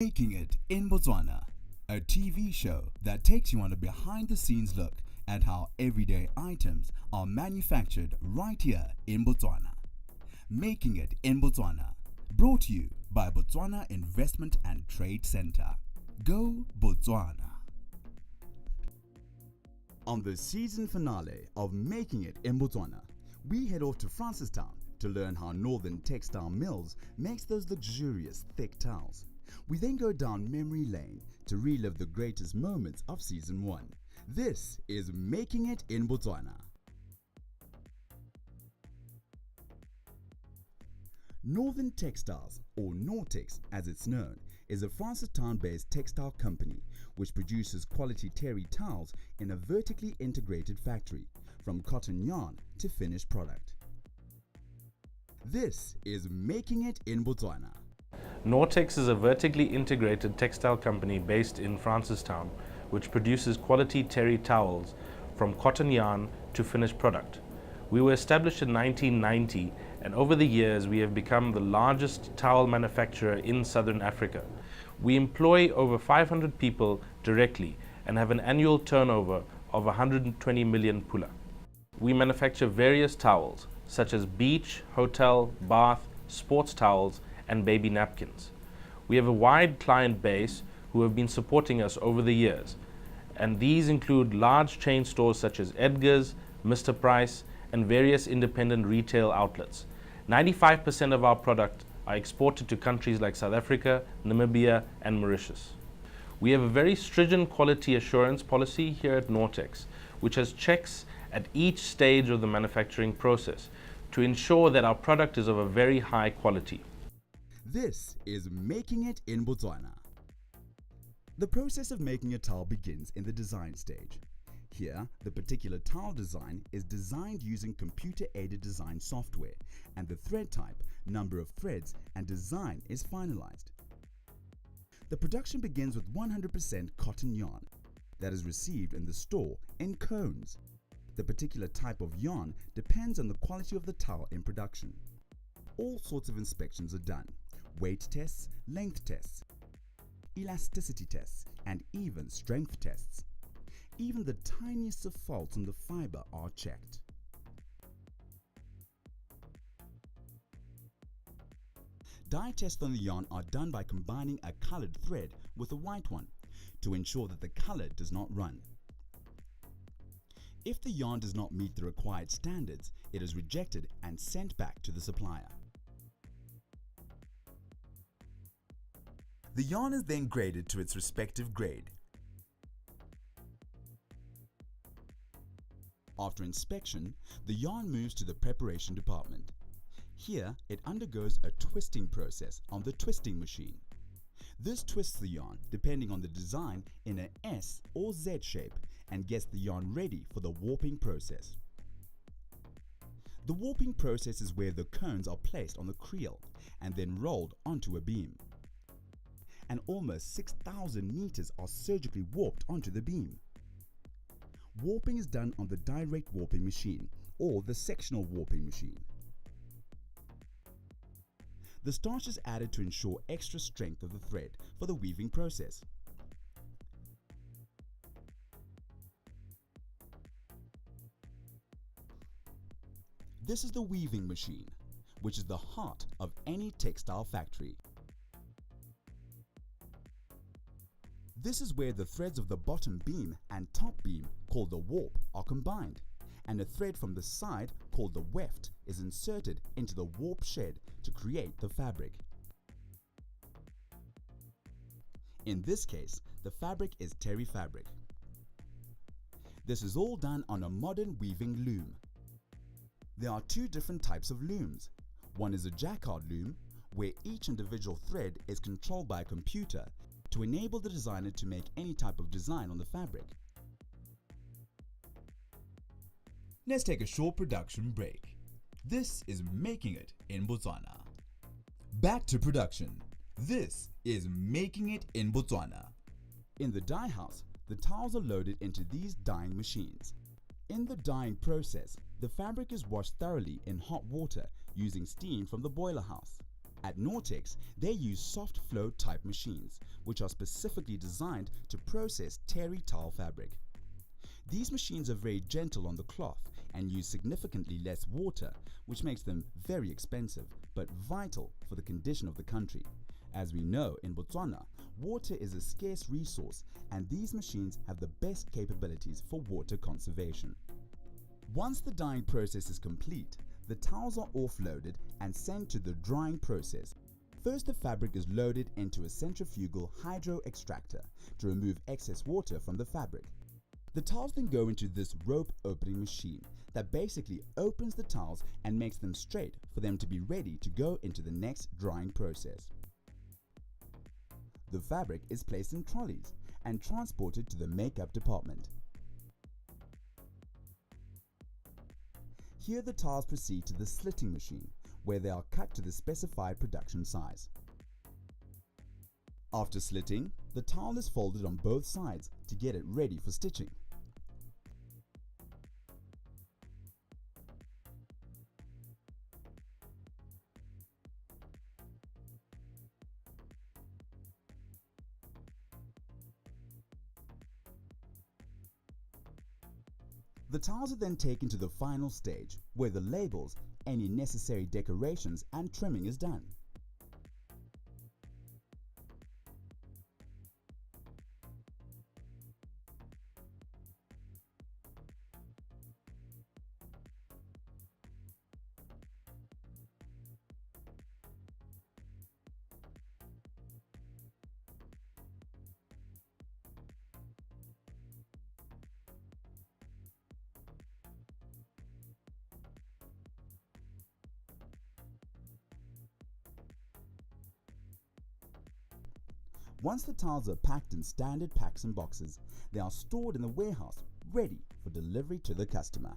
Making It in Botswana, a TV show that takes you on a behind-the-scenes look at how everyday items are manufactured right here in Botswana. Making It in Botswana, brought to you by Botswana Investment and Trade Centre. Go Botswana! On the season finale of Making It in Botswana, we head off to Francistown to learn how Northern Textile Mills makes those luxurious thick towels. We then go down memory lane to relive the greatest moments of Season 1. This is Making It in Botswana. Northern Textiles, or Nortex as it's known, is a Francistown-based textile company which produces quality terry towels in a vertically integrated factory, from cotton yarn to finished product. This is Making It in Botswana. Nortex is a vertically integrated textile company based in Francistown, which produces quality terry towels from cotton yarn to finished product. We were established in 1990, and over the years we have become the largest towel manufacturer in Southern Africa. We employ over 500 people directly and have an annual turnover of 120 million pula. We manufacture various towels such as beach, hotel, bath, sports towels, and baby napkins. We have a wide client base who have been supporting us over the years, and these include large chain stores such as Edgar's, Mr. Price, and various independent retail outlets. 95% of our product are exported to countries like South Africa, Namibia, and Mauritius. We have a very stringent quality assurance policy here at Nortex, which has checks at each stage of the manufacturing process to ensure that our product is of a very high quality. This is Making It in Botswana. The process of making a towel begins in the design stage. Here, the particular towel design is designed using computer-aided design software, and the thread type, number of threads, and design is finalized. The production begins with 100% cotton yarn that is received in the store in cones. The particular type of yarn depends on the quality of the towel in production. All sorts of inspections are done: weight tests, length tests, elasticity tests, and even strength tests. Even the tiniest of faults on the fiber are checked. Dye tests on the yarn are done by combining a colored thread with a white one to ensure that the color does not run. If the yarn does not meet the required standards, it is rejected and sent back to the supplier. The yarn is then graded to its respective grade. After inspection, the yarn moves to the preparation department. Here, it undergoes a twisting process on the twisting machine. This twists the yarn depending on the design in a S or Z shape and gets the yarn ready for the warping process. The warping process is where the cones are placed on the creel and then rolled onto a beam. And almost 6,000 meters are surgically warped onto the beam. Warping is done on the direct warping machine or the sectional warping machine. The starch is added to ensure extra strength of the thread for the weaving process. This is the weaving machine, which is the heart of any textile factory. This is where the threads of the bottom beam and top beam, called the warp, are combined, and a thread from the side, called the weft, is inserted into the warp shed to create the fabric. In this case, the fabric is terry fabric. This is all done on a modern weaving loom. There are two different types of looms. One is a jacquard loom, where each individual thread is controlled by a computer to enable the designer to make any type of design on the fabric. Let's take a short production break. This is Making It in Botswana. Back to production. This is Making It in Botswana. In the dye house, the towels are loaded into these dyeing machines. In the dyeing process, the fabric is washed thoroughly in hot water using steam from the boiler house. At Nortex, they use soft flow type machines, which are specifically designed to process terry towel fabric. These machines are very gentle on the cloth and use significantly less water, which makes them very expensive but vital for the condition of the country. As we know, in Botswana, water is a scarce resource, and these machines have the best capabilities for water conservation. Once the dyeing process is complete, the towels are offloaded and sent to the drying process. First, the fabric is loaded into a centrifugal hydro extractor to remove excess water from the fabric. The towels then go into this rope opening machine that basically opens the towels and makes them straight for them to be ready to go into the next drying process. The fabric is placed in trolleys and transported to the makeup department. Here the towels proceed to the slitting machine, where they are cut to the specified production size. After slitting, the towel is folded on both sides to get it ready for stitching. The towels are then taken to the final stage, where the labels, any necessary decorations and trimming is done. Once the towels are packed in standard packs and boxes, they are stored in the warehouse, ready for delivery to the customer.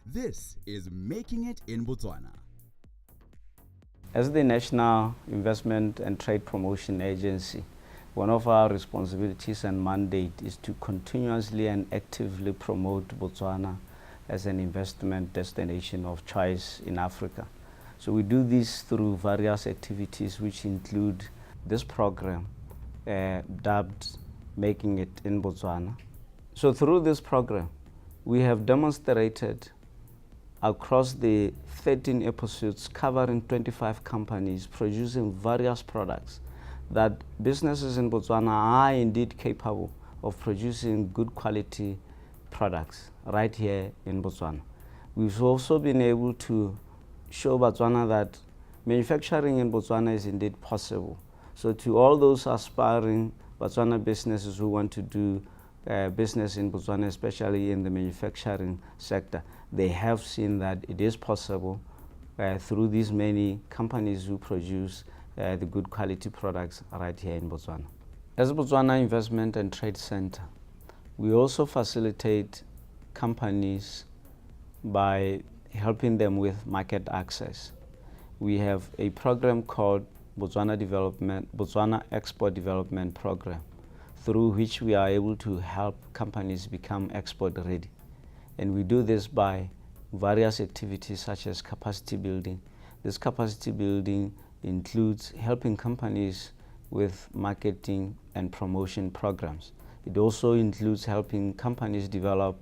This is Making It in Botswana. As the National Investment and Trade Promotion Agency, one of our responsibilities and mandate is to continuously and actively promote Botswana as an investment destination of choice in Africa. So we do this through various activities which include this program dubbed Making It in Botswana. So through this program, we have demonstrated across the 13 episodes covering 25 companies producing various products that businesses in Botswana are indeed capable of producing good quality products right here in Botswana. We've also been able to show Botswana that manufacturing in Botswana is indeed possible. So to all those aspiring Botswana businesses who want to do business in Botswana, especially in the manufacturing sector, they have seen that it is possible through these many companies who produce the good quality products right here in Botswana. As Botswana Investment and Trade Center, we also facilitate companies by helping them with market access. We have a program called Botswana Export Development Program, through which we are able to help companies become export ready. And we do this by various activities such as capacity building. This capacity building includes helping companies with marketing and promotion programs. It also includes helping companies develop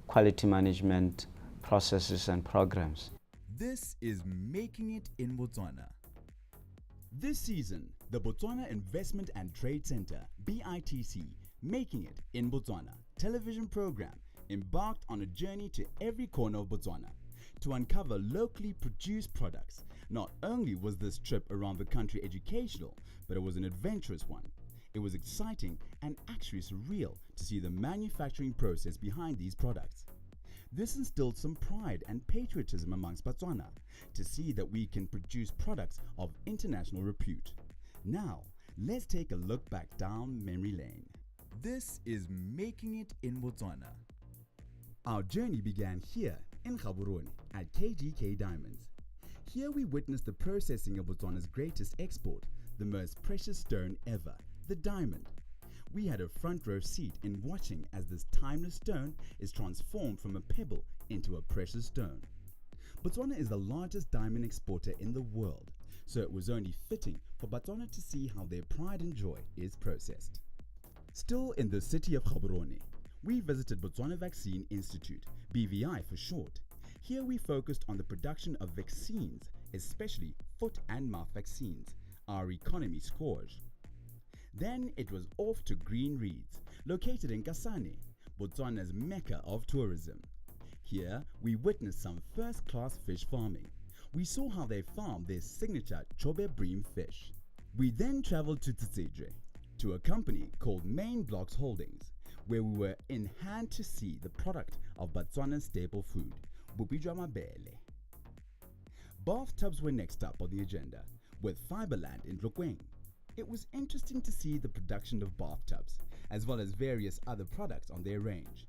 quality management processes and programs. This is Making It in Botswana. This season, the Botswana Investment and Trade Center, BITC, Making It in Botswana television program embarked on a journey to every corner of Botswana to uncover locally produced products. Not only was this trip around the country educational, but it was an adventurous one. It was exciting and actually surreal to see the manufacturing process behind these products. This instilled some pride and patriotism amongst Botswana to see that we can produce products of international repute. Now, let's take a look back down memory lane. This is Making It in Botswana. Our journey began here in Gaborone at KGK Diamonds. Here we witnessed the processing of Botswana's greatest export, the most precious stone ever, the diamond. We had a front row seat in watching as this timeless stone is transformed from a pebble into a precious stone. Botswana is the largest diamond exporter in the world, so it was only fitting for Botswana to see how their pride and joy is processed. Still in the city of Gaborone, we visited Botswana Vaccine Institute, BVI for short. Here we focused on the production of vaccines, especially foot and mouth vaccines, our economy scourge. Then it was off to Green Reeds, located in Kasane, Botswana's mecca of tourism. Here we witnessed some first-class fish farming. We saw how they farm their signature chobe bream fish. We then traveled to Tsitsidre, to a company called Main Blocks Holdings, where we were in hand to see the product of Botswana's staple food, bupijwa mabele. Bathtubs were next up on the agenda, with Fiberland in Tlokeng. It was interesting to see the production of bathtubs, as well as various other products on their range.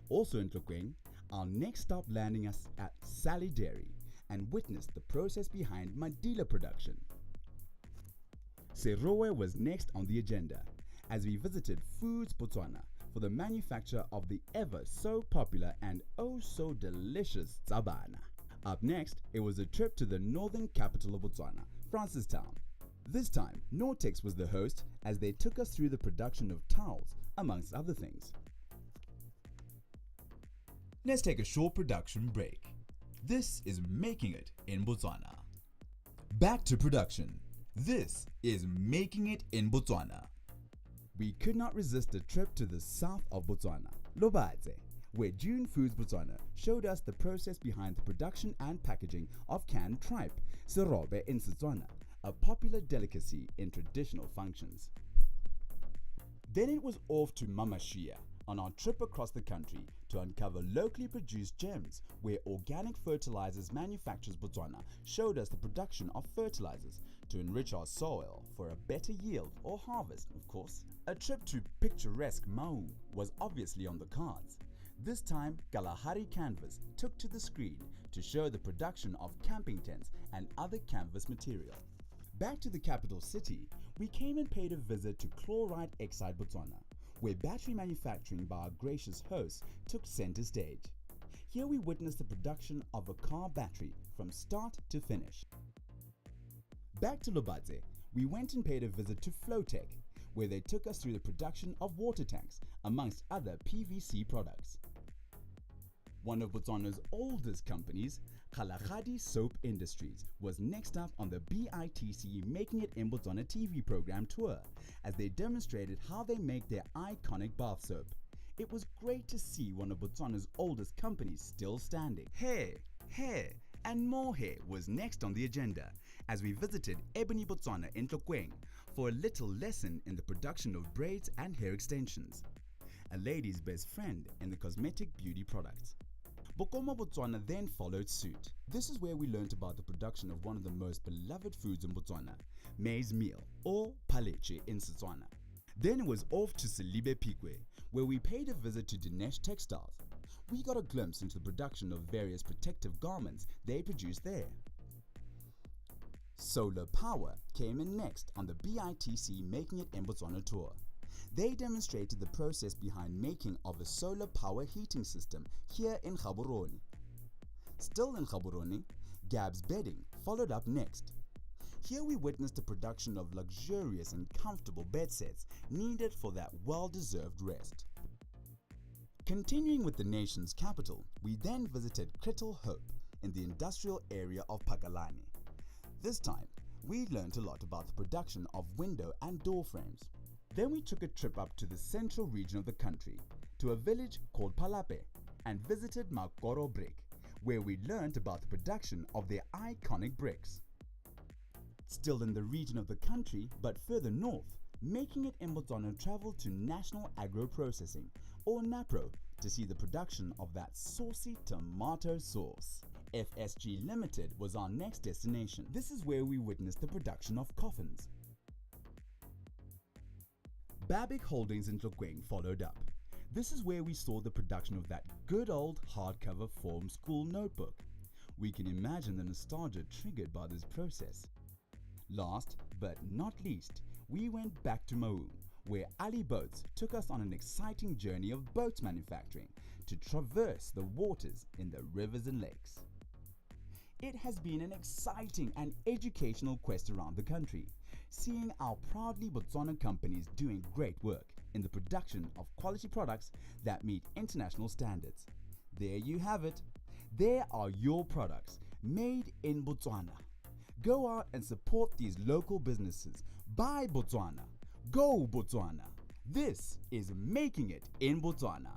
Also in Tlokeng, our next stop landing us at Sally Dairy and witnessed the process behind Madila production. Serowe was next on the agenda, as we visited Foods Botswana for the manufacture of the ever so popular and oh so delicious Tsabana. Up next, it was a trip to the northern capital of Botswana, Francistown. This time, Nortex was the host as they took us through the production of towels, amongst other things. Let's take a short production break. This is Making It in Botswana. Back to production. This is Making It in Botswana. We could not resist a trip to the south of Botswana, Lobadze, where June Foods Botswana showed us the process behind the production and packaging of canned tripe, serobe in Setswana, a popular delicacy in traditional functions. Then it was off to Mamashia on our trip across the country to uncover locally produced gems, where Organic Fertilizers Manufacturers Botswana showed us the production of fertilizers to enrich our soil for a better yield or harvest, of course. A trip to picturesque Mau was obviously on the cards. This time, Kalahari Canvas took to the screen to show the production of camping tents and other canvas material. Back to the capital city, we came and paid a visit to Chloride Exide Botswana, where battery manufacturing by our gracious hosts took center stage. Here we witnessed the production of a car battery from start to finish. Back to Lobadze, we went and paid a visit to Flowtech, where they took us through the production of water tanks, amongst other PVC products. One of Botswana's oldest companies, Kalahari Soap Industries, was next up on the BITC Making It In Botswana TV program tour, as they demonstrated how they make their iconic bath soap. It was great to see one of Botswana's oldest companies still standing. Hair, and more hair was next on the agenda, as we visited Ebony Botswana in Tlokeng for a little lesson in the production of braids and hair extensions, a lady's best friend in the cosmetic beauty products. Bokoma Botswana then followed suit. This is where we learned about the production of one of the most beloved foods in Botswana, maize meal, or paleche in Setswana. Then it was off to Selibe Pikwe, where we paid a visit to Dinesh Textiles. We got a glimpse into the production of various protective garments they produced there. Solar Power came in next on the BITC Making It in Botswana tour. They demonstrated the process behind making of a solar power heating system here in Gaborone. Still in Gaborone, Gab's Bedding followed up next. Here we witnessed the production of luxurious and comfortable bed sets needed for that well-deserved rest. Continuing with the nation's capital, we then visited Krittle Hope in the industrial area of Pakalani. This time, we learned a lot about the production of window and door frames. Then we took a trip up to the central region of the country, to a village called Palape, and visited Makoro Brick, where we learned about the production of their iconic bricks. Still in the region of the country, but further north, Making It in Botswana traveled to National Agro Processing, or NAPRO, to see the production of that saucy tomato sauce. FSG Limited was our next destination. This is where we witnessed the production of coffins. Babik Holdings in Tlokeng followed up. This is where we saw the production of that good old hardcover form school notebook. We can imagine the nostalgia triggered by this process. Last but not least, we went back to Maun, where Ali Boats took us on an exciting journey of boat manufacturing to traverse the waters in the rivers and lakes. It has been an exciting and educational quest around the country, seeing our proudly Botswana companies doing great work in the production of quality products that meet international standards. There you have it. There are your products, made in Botswana. Go out and support these local businesses. Buy Botswana. Go Botswana. This is Making It in Botswana.